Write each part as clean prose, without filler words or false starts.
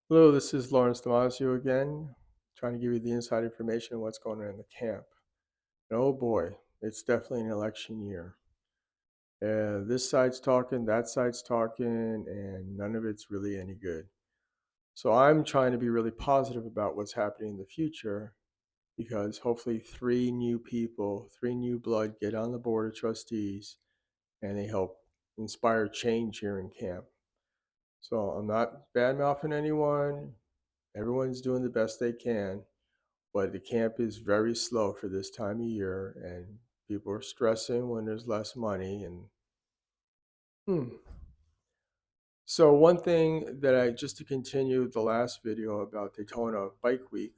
Hello, this is Lawrence Damasio again, trying to give you the inside information on what's going on in the camp. And oh boy, it's definitely an election year. This side's talking, that side's talking, and none of it's really any good. So I'm trying to be really positive about what's happening in the future because hopefully three new people, three new blood get on the board of trustees and they help inspire change here in camp. So I'm not bad mouthing anyone. Everyone's doing the best they can. But the camp is very slow for this time of year, and people are stressing when there's less money. And hmm. So one thing that just to continue the last video about Daytona Bike Week,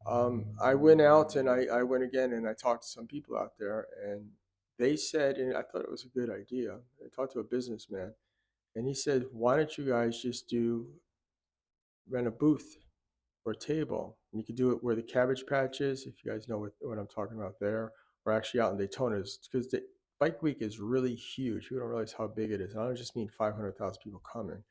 I went out and I went again and I talked to some people out there, and they said, and I thought it was a good idea. I talked to a businessman, and he said, "Why don't you guys just rent a booth or table. And you could do it where the Cabbage Patch is, if you guys know what I'm talking about there, or actually out in Daytona, because the Bike Week is really huge. You don't realize how big it is. And I don't just mean 500,000 people coming.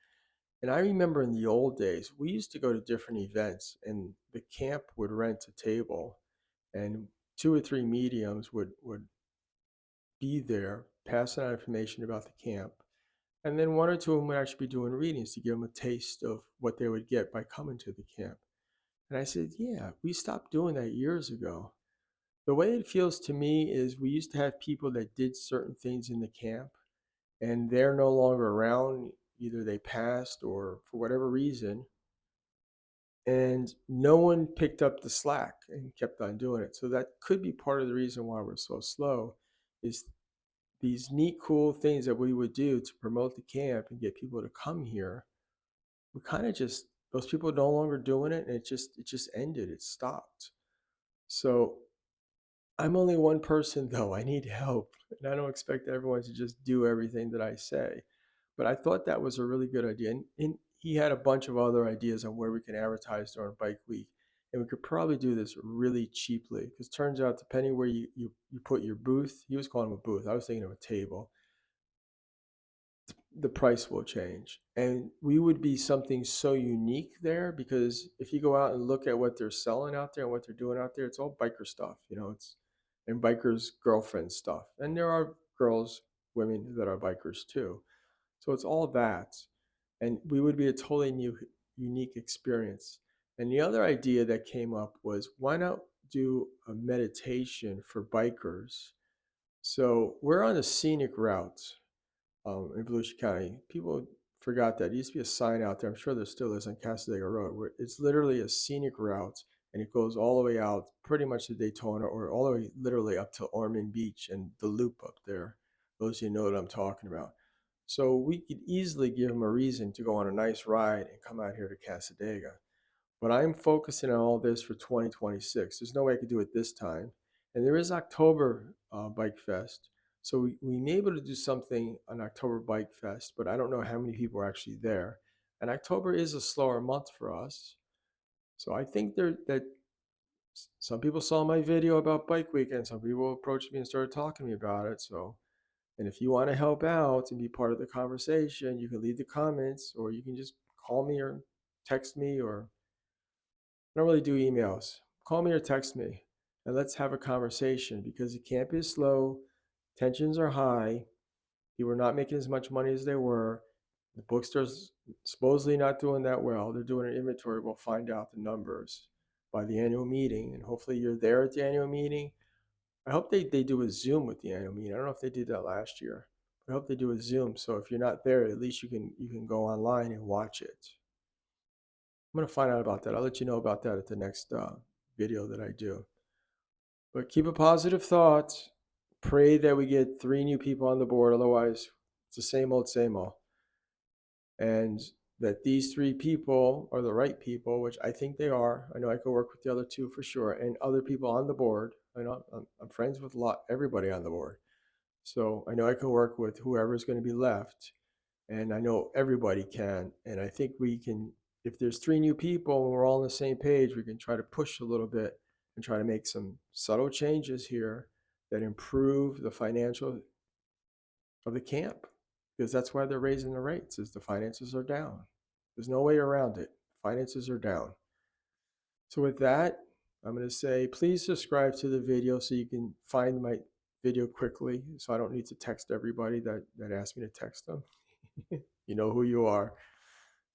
And I remember in the old days, we used to go to different events, and the camp would rent a table, and two or three mediums would be there, passing out information about the camp. And then one or two of them would actually be doing readings to give them a taste of what they would get by coming to the camp. And I said, yeah, we stopped doing that years ago. The way it feels to me is we used to have people that did certain things in the camp and they're no longer around. Either they passed or for whatever reason, and no one picked up the slack and kept on doing it. So that could be part of the reason why we're so slow is these neat, cool things that we would do to promote the camp and get people to come here. We kind of just, those people are no longer doing it and it just ended. It stopped. So I'm only one person though. I need help. And I don't expect everyone to just do everything that I say. But I thought that was a really good idea. And he had a bunch of other ideas on where we can advertise during Bike Week. And we could probably do this really cheaply. Because turns out, depending where you put your booth, he was calling it a booth. I was thinking of a table, the price will change. And we would be something so unique there because if you go out and look at what they're selling out there and what they're doing out there, it's all biker stuff, it's and bikers' girlfriend stuff. And there are girls, women that are bikers too. So it's all that. And we would be a totally new, unique experience. And the other idea that came up was why not do a meditation for bikers? So we're on a scenic route in Volusia County. People forgot that. There used to be a sign out there. I'm sure there still is on Cassadaga Road, where it's literally a scenic route and it goes all the way out pretty much to Daytona or all the way literally up to Ormond Beach and the loop up there. Those of you know what I'm talking about. So we could easily give them a reason to go on a nice ride and come out here to Cassadaga. But I'm focusing on all this for 2026. There's no way I could do it this time. And there is October Bike Fest. So we may be able to do something on October Bike Fest, but I don't know how many people are actually there. And October is a slower month for us. So I think that some people saw my video about Bike Week and some people approached me and started talking to me about it. So, and if you want to help out and be part of the conversation, you can leave the comments or you can just call me or text me or I don't really do emails. Call me or text me and let's have a conversation because the camp is slow, tensions are high, people are not making as much money as they were. The bookstore's supposedly not doing that well. They're doing an inventory. We'll find out the numbers by the annual meeting. And hopefully you're there at the annual meeting. I hope they do a Zoom with the annual meeting. I don't know if they did that last year. But I hope they do a Zoom. So if you're not there, at least you can go online and watch it. I'm going to find out about that. I'll let you know about that at the next video that I do. But keep a positive thought. Pray that we get three new people on the board. Otherwise, it's the same old, same old. And that these three people are the right people, which I think they are. I know I could work with the other two for sure, and other people on the board. I know I'm friends with everybody on the board. So I know I can work with whoever's going to be left. And I know everybody can. And I think we can, if there's three new people and we're all on the same page, we can try to push a little bit and try to make some subtle changes here that improve the financial of the camp because that's why they're raising the rates is the finances are down. There's no way around it. Finances are down. So with that, I'm going to say, please subscribe to the video so you can find my video quickly. So I don't need to text everybody that asked me to text them. You know who you are.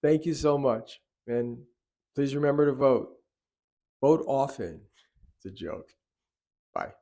Thank you so much. And please remember to vote. Vote often. It's a joke. Bye.